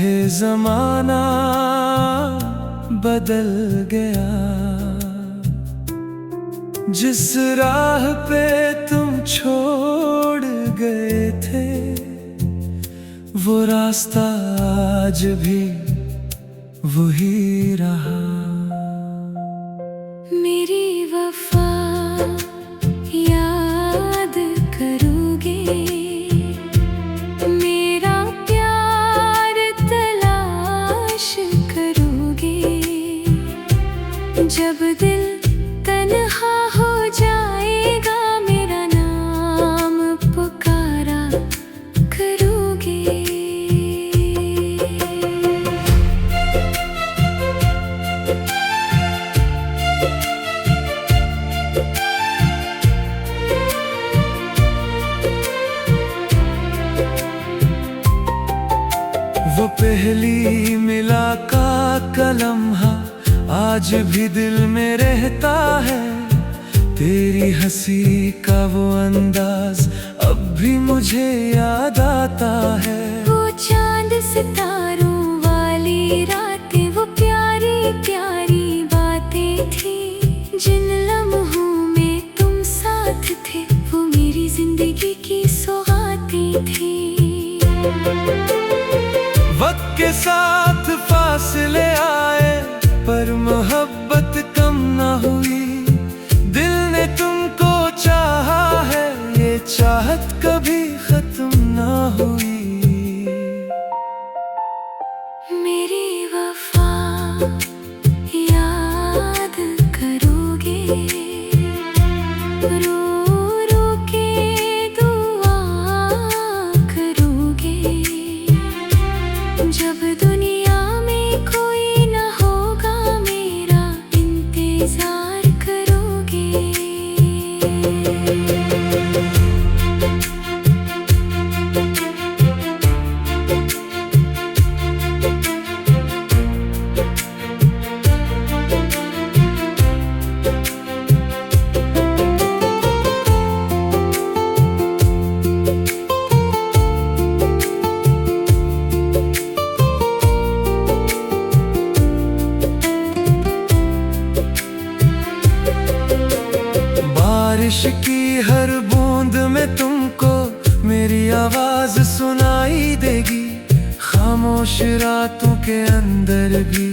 चाहे जमाना बदल गया, जिस राह पे तुम छोड़ गए थे वो रास्ता आज भी वही रहा। मेरी वफा याद करोगे, मेरा प्यार तलाश करोगे, जब दिल तन्हा हो जाएगा मेरा नाम पुकारा करोगे। वो पहली मुलाकात का लम्हा आज भी दिल में रहता है, तेरी हंसी का वो अंदाज अब भी मुझे याद आता है। वो चांद सितारों वाली रातें, वो प्यारी प्यारी बातें थी, जिन लम्हों में तुम साथ थे वो मेरी जिंदगी की सौगातें थी। वक्त के साथ फासले आए पर मोहब्बत कम ना हुई, दिल ने तुमको चाहा है ये चाहत कभी खत्म ना हुई। मेरी वफा याद करोगे, रो रो के दुआ करोगे, जब दुनिया में कोई न होगा मेरा इंतजार करोगे। बारिश की हर बूंद में तुमको मेरी आवाज सुनाई देगी, खामोश रातों के अंदर भी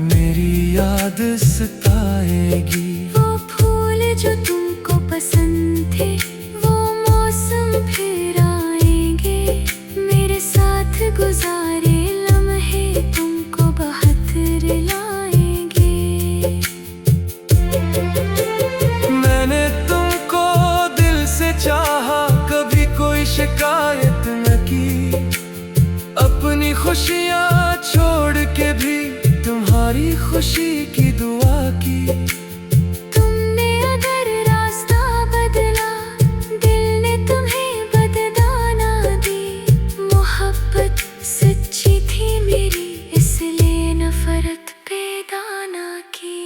मेरी याद सताएगी। वो फूल जो तुमको पसंद थे वो मौसम फिर आएंगे, मेरे साथ गुजारे लम्हे तुमको बहत्तर लाएंगे। मैंने तुमको दिल से चाहा, कभी कोई शिकायत न की, अपनी खुशियाँ छोड़ के भी तुम्हारी खुशी की दुआ की। तुमने अगर रास्ता बदला दिल ने तुम्हें बददाना दी, मोहब्बत सच्ची थी मेरी इसलिए नफरत पैदा ना की।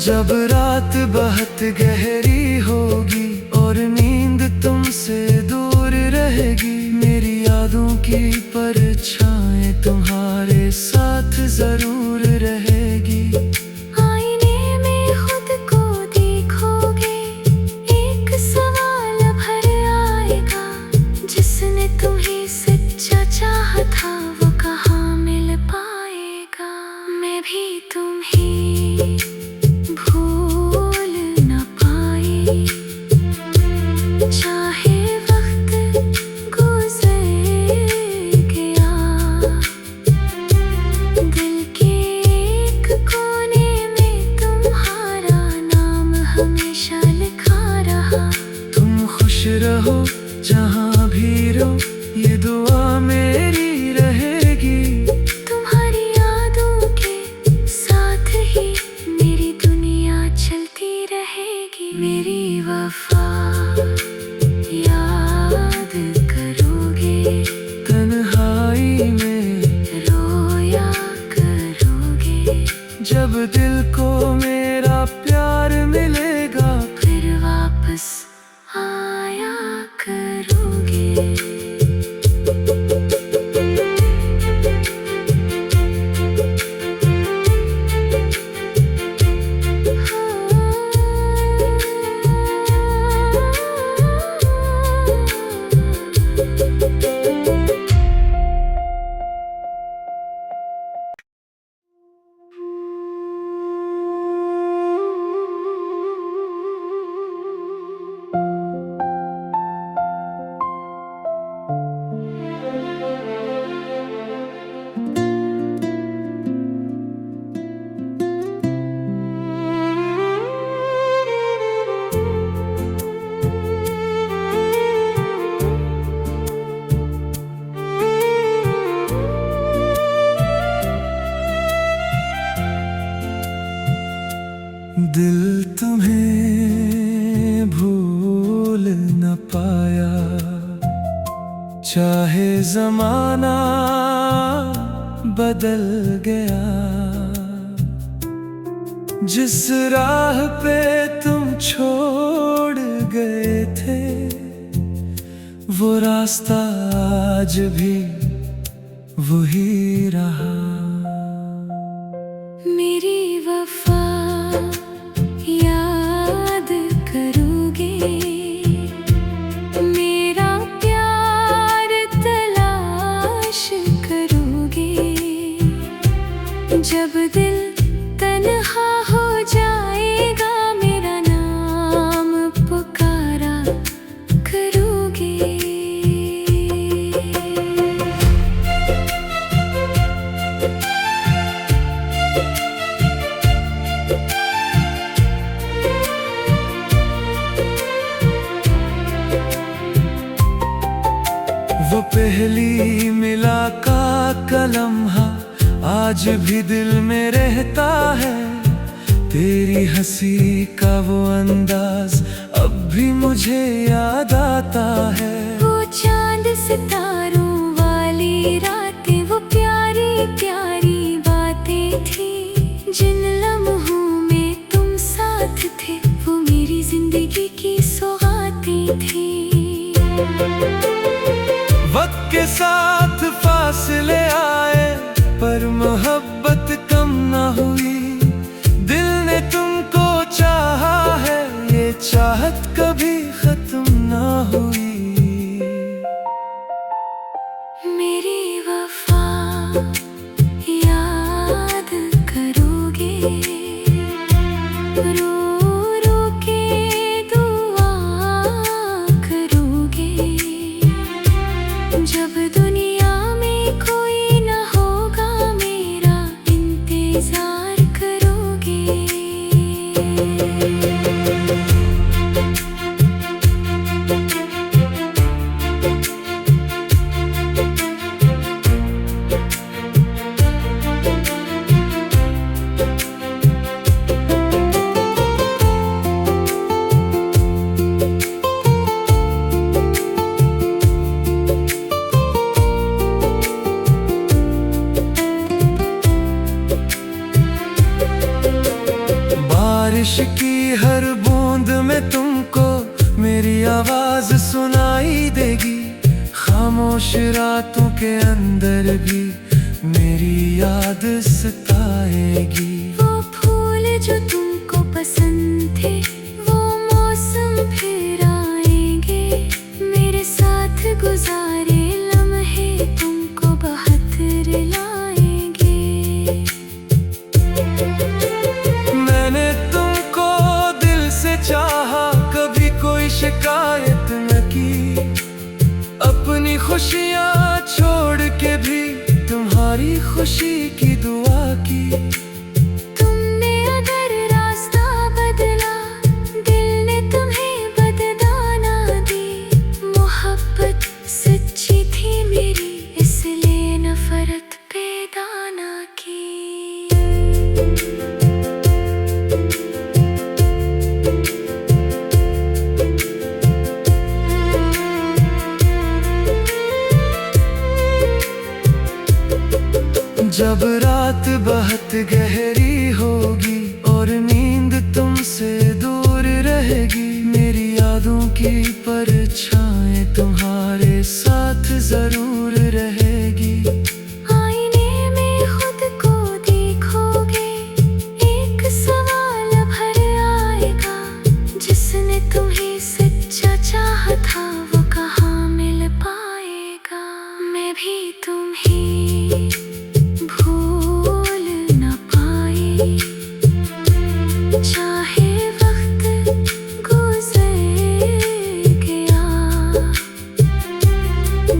जब रात बहुत गहरी होगी और नींद तुमसे दूर रहेगी, मेरी यादों की परछाएं तुम्हारे साथ जरूर रहेगी। आईने में खुद को देखोगे, एक सवाल भर आएगा, जिसने तुम्हें सच्चा चाहा था वो कहाँ मिल पाएगा। मैं भी तुम्हें भूल न पाई, चाहे वक्त गुजर गया, दिल के एक कोने में तुम्हारा नाम हमेशा लिखा रहा। तुम खुश रहो जहाँ भी रहो ये दुआ मेरी रहेगी, तुम्हारी यादों के साथ ही मेरी दुनिया चलती रहेगी। मेरी वफा याद करोगे, तन्हाई में रोया करोगे। तुम्हें भूल न पाया, चाहे जमाना बदल गया। जिस राह पे तुम छोड़ गए थे, वो रास्ता आज भी वही रहा। मेरी वफा याद करोगे, मेरा प्यार तलाश करोगे। जब दिल तन्हा हो जाएगा, मेरा नाम पुकारा करोगे। वो पहली मुलाकात का लम्हा आज भी दिल में रहता है। तेरी हंसी का वो अंदाज अब भी मुझे याद आता है। वो चांद सितारों वाली रातें, वो प्यारी प्यारी बातें थी। जिन लम्हों में तुम साथ थे, वो मेरी जिंदगी की सौगातें थी। वक्त के साथ फासले आए, पर मोहब्बत कम न हुई। दिल ने तुमको चाहा है, ये चाहत कभी खत्म न हुई। मेरी वफा याद करोगे, रो रो के दुआ करोगे। जब दुनिया में कोई न होगा, मेरा इंतजार करोगे। बारिश की हर बूंद में तुमको मेरी आवाज सुनाई देगी। खामोश रातों के अंदर भी मेरी याद सताएगी। वो फूल जो तुमको पसंद थे, वो मौसम फिर आएंगे। मेरे साथ गुजारे लम्हे तुमको बहुत रुलाएंगे। मैंने तुमको दिल से चाहा, कभी कोई शिकायत न की। अपनी खुशियाँ छोड़ के भी तुम्हारी खुशी की दुआ की। तुमने अगर रास्ता बदला, दिल ने तुम्हें बददाना दी। मोहब्बत सच्ची थी मेरी, इसलिए नफरत पैदा ना की। जब रात बहुत गहरी होगी और नींद तुमसे दूर रहेगी, मेरी यादों की परछाएं तुम्हारे साथ जरूर रहेगी। आईने में खुद को देखोगे, एक सवाल भर आएगा। जिसने तुम्हें सच्चा चाहा था, वो कहाँ मिल पाएगा। मैं भी तुम्हें भूल न पाई, चाहे वक्त गुजर गया।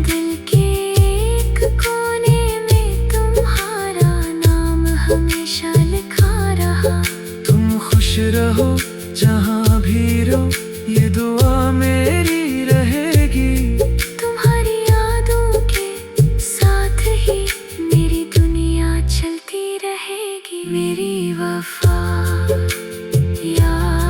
दिल के एक कोने में तुम्हारा नाम हमेशा लिखा रहा। तुम खुश रहो जहाँ भी रहो, ये दुआ मेरी रहेगी। तुम्हारी यादों के साथ ही मेरी दुनिया चलती रहेगी। मेरी वफा याद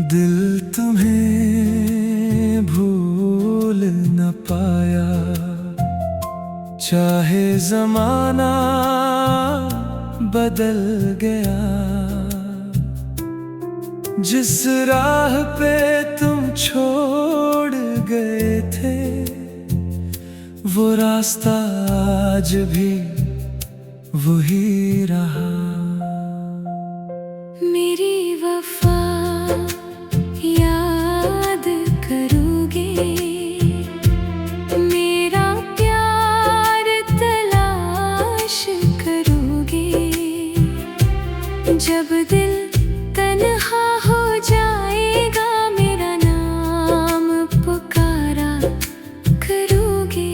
दिल तुम्हें भूल न पाया, चाहे जमाना बदल गया। जिस राह पे तुम छोड़ गए थे, वो रास्ता आज भी वही रहा। मेरी वफा याद करोगे, मेरा प्यार तलाश करोगे। जब दिल तन्हा हो जाएगा, मेरा नाम पुकारा करोगे।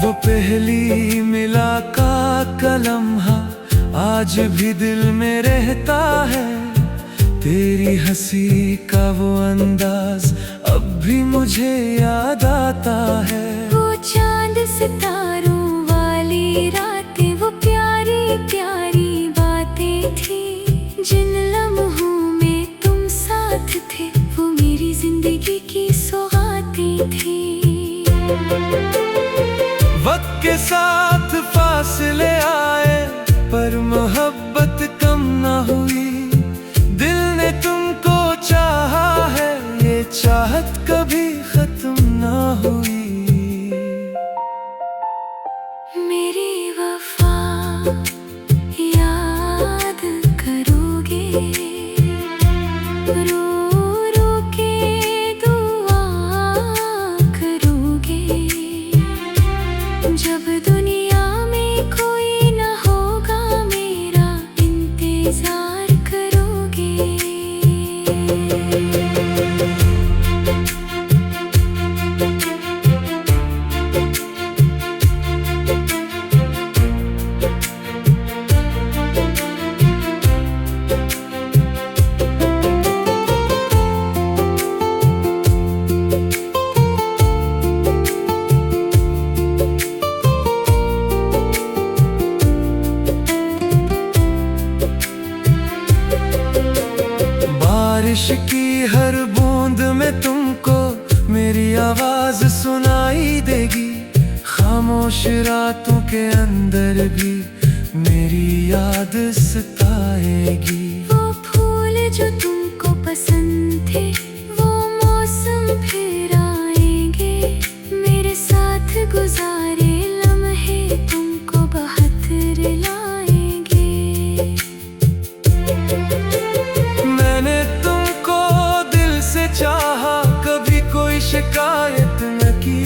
वो पहली मुलाकात का लम्हा आज भी दिल में रहता है। तेरी हंसी का वो अंदाज अब भी मुझे याद आता है। वो चांद सितारों वाली रातें, वो प्यारी प्यारी बातें थी। जिन लम्हों में तुम साथ थे, वो मेरी जिंदगी की सौगातें थी। वक्त के साथ फासले आए, पर मोहब्बत कम ना हुई। दिल ने तुमको चाहा है, ये चाहत कभी खत्म ना हुई। मेरी वफा याद करोगे, रो रो के दुआ करोगे। जब दुनिया में कोई न होगा, मेरा इंतजार करोगे। बारिश की हर बूंद में तुमको मेरी आवाज सुनाई देगी। खामोश रातों के अंदर भी मेरी याद सताएगी। वो फूल जो तुमको पसंद थे, वो मौसम फिर आएंगे। मेरे साथ गुजारे लम्हे तुमको बहत्तर लाएंगे। मैंने तुमको दिल से चाहा, कभी कोई शिकायत न की।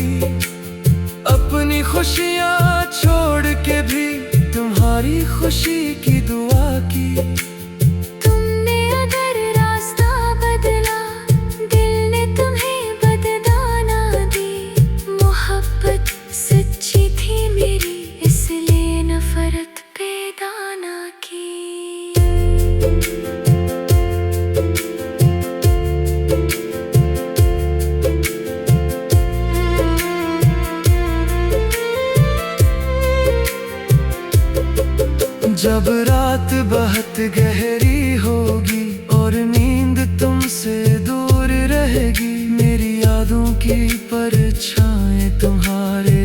अपनी खुशियाँ छोड़ के भी तुम्हारी खुशी की दुआ की। तुमने अगर रास्ता बदला, दिल ने तुम्हें बददाना दी। मोहब्बत सच्ची थी मेरी, इसलिए नफरत पैदा ना की। जब रात बहुत गहरी होगी और नींद तुमसे दूर रहेगी, मेरी यादों की परछाएं तुम्हारे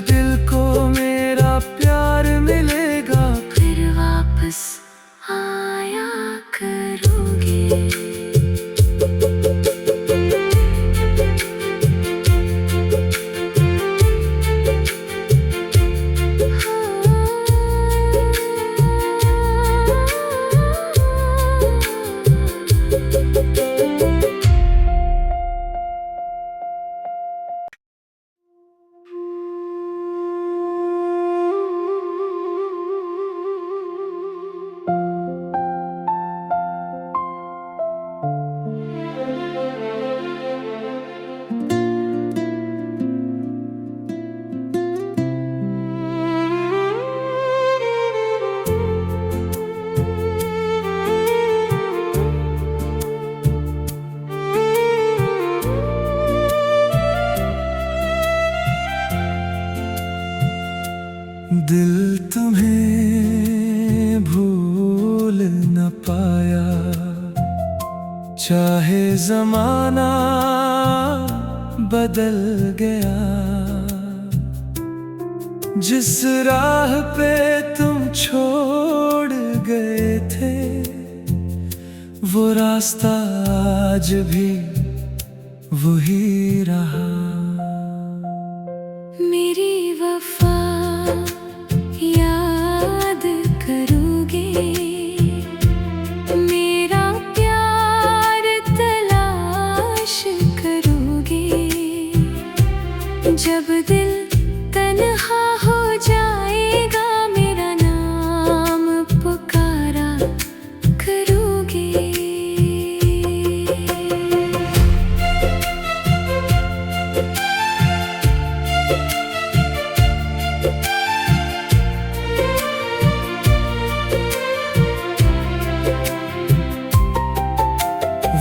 दिल को मेरा प्यार मिलेगा, फिर वापस आया करोगे। दिल तुम्हें भूल न पाया, चाहे जमाना बदल गया। जिस राह पे तुम छोड़ गए थे, वो रास्ता आज भी वही रहा। मेरी वफा याद करोगे, मेरा प्यार तलाश करोगे। जब दिल तन्हा हो जाएगा, मेरा नाम पुकारा करोगे।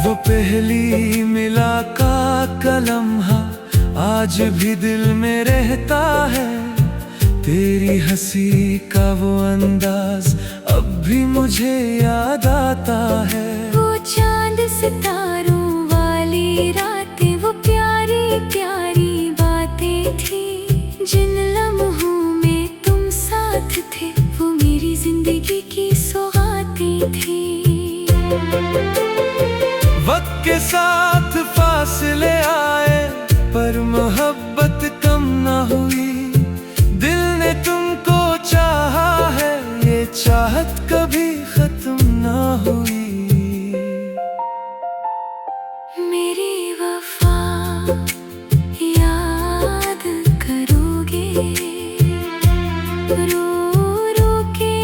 वो पहली मुलाकात का लम्हा आज भी दिल में रहता है। तेरी हंसी का वो अंदाज अब भी मुझे याद आता है। वो चांद सितारों वाली रातें, वो प्यारी प्यारी बातें थी। जिन लम्हों में तुम साथ थे, वो मेरी जिंदगी की सौगातें थी। वक्त के साथ फासले आए, पर मोहब्बत कम ना हुई। दिल ने तुमको चाहा है, ये चाहत कभी खत्म ना हुई। मेरी वफा याद करोगे, रो रो के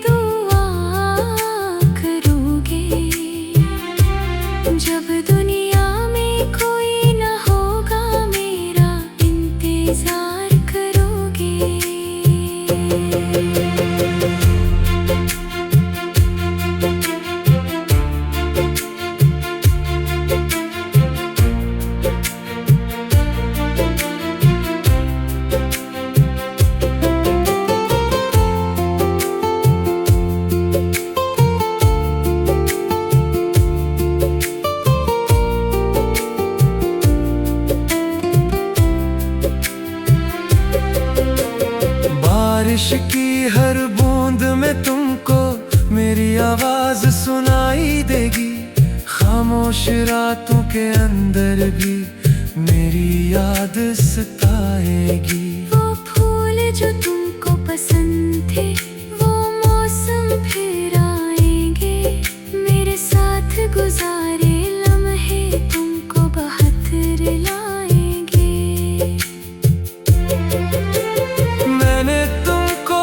दुआ करोगे। जब दुनिया में कोई न होगा, मेरा इंतजार करोगे। बारिश की हर बूंद में तुमको मेरी आवाज सुनाई देगी। खामोश रातों के अंदर भी मेरी याद सताएगी। वो फूल जो तुमको पसंद थे, वो मौसम फिर आएंगे। मेरे साथ गुजारे लम्हे तुमको बहत्तर लाएंगे। मैंने तुमको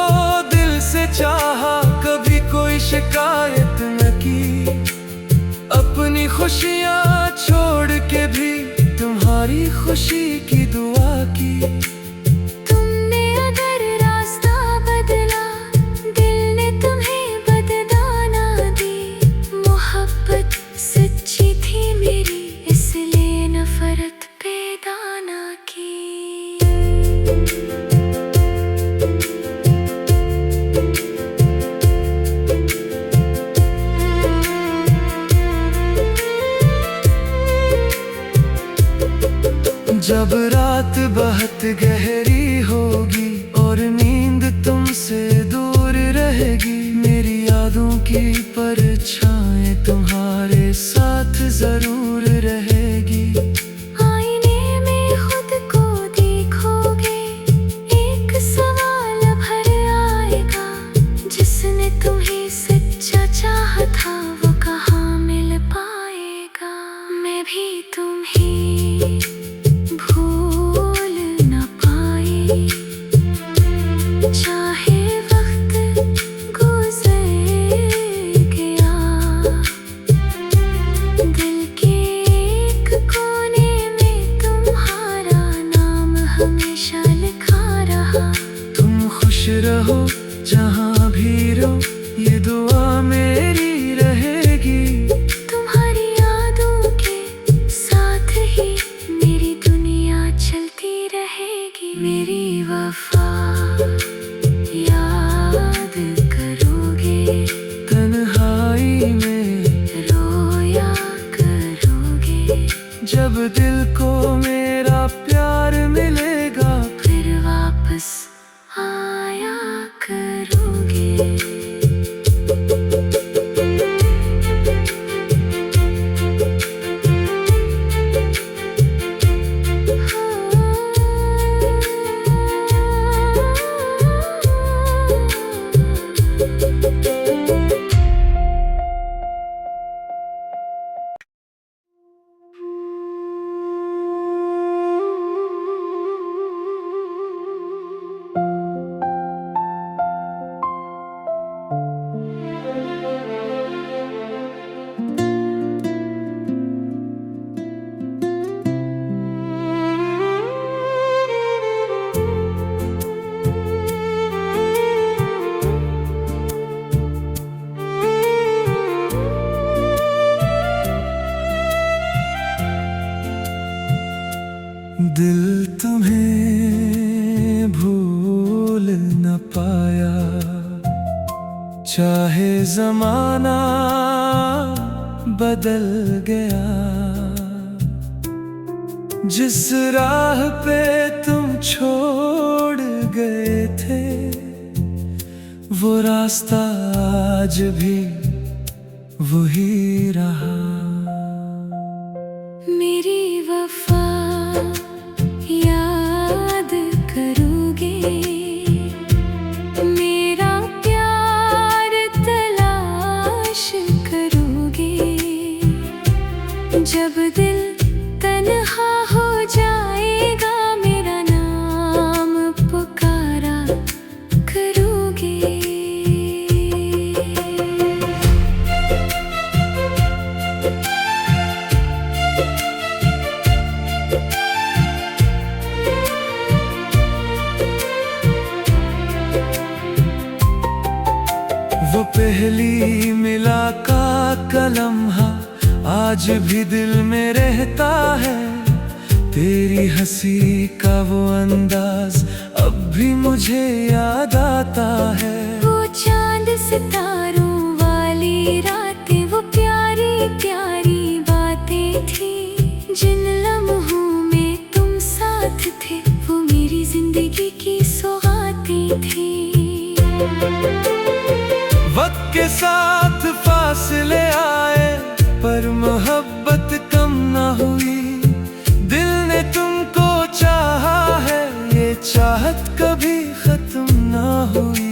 दिल से चाहा, कभी कोई शिकायत न की। अपनी खुशियाँ छोड़ के भी तुम्हारी खुशी की दुआ की। तुमने अगर रास्ता बदला, दिल ने तुम्हें बददाना दी। मोहब्बत सच्ची थी मेरी, इसलिए नफरत पैदा ना की। जब रात बहुत गहरी होगी और नींद तुमसे दूर रहेगी, मेरी यादों की परछाएं तुम्हारे साथ जरूर रहेगी। आईने में खुद को देखोगे, एक सवाल भर आएगा, जिसने तुम्हें सच्चा चाहा था वो कहाँ मिल पाएगा। मैं भी तुम्हें भूल न पाई, चाहे वक्त गुजर गया, दिल के एक कोने में तुम्हारा नाम हमेशा लिखा रहा। तुम खुश रहो जहाँ भी रहो, ये दुआ मेरी रहेगी। तुम्हारी यादों के साथ ही मेरी दुनिया चलती रहेगी। मेरी वफा याद करोगे, तन्हाई में रोया करोगे, जब दिल को मेरा प्यार मिलेगा, फिर वापस आया करोगे। दिल तुम्हें भूल न पाया, चाहे जमाना बदल गया। जिस राह पे तुम छोड़ गए थे, वो रास्ता आज भी वही रहा। मेरी वफा याद करोगे, मेरा प्यार तलाश करोगे, जब दिल तन्हा हो जाएगा, मेरा नाम पुकारा करोगे। वो पहली मुलाकात का लम्हा आज भी दिल में रहता है। तेरी हंसी का वो अंदाज अब भी मुझे याद आता है। वो चांद सितारों वाली रातें, वो प्यारी प्यारी बातें थी, जिन लम्हों में तुम साथ थे, वो मेरी जिंदगी की सौगातें थी। वक्त के साथ फासले आए, पर मोहब्बत कम ना हुई। दिल ने तुमको चाहा है, ये चाहत कभी खत्म ना हुई।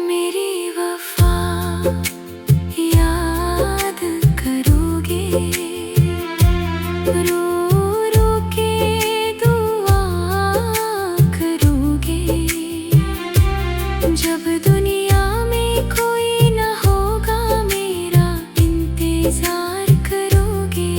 मेरी वफा याद करोगे, रो रो के दुआ करोगे, जब दुनिया में कोई न होगा, मेरा इंतजार करोगे।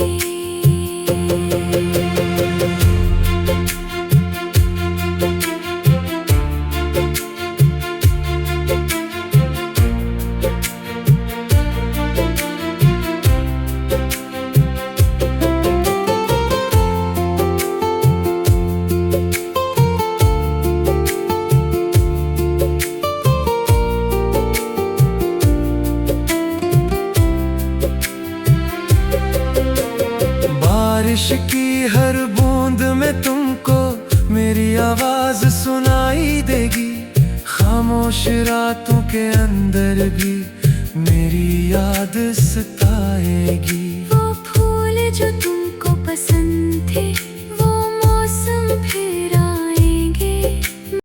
बारिश की हर बूंद में तुमको मेरी आवाज सुनाई देगी। खामोश रातों के अंदर भी मेरी याद सताएगी। वो फूल जो तुमको पसंद थे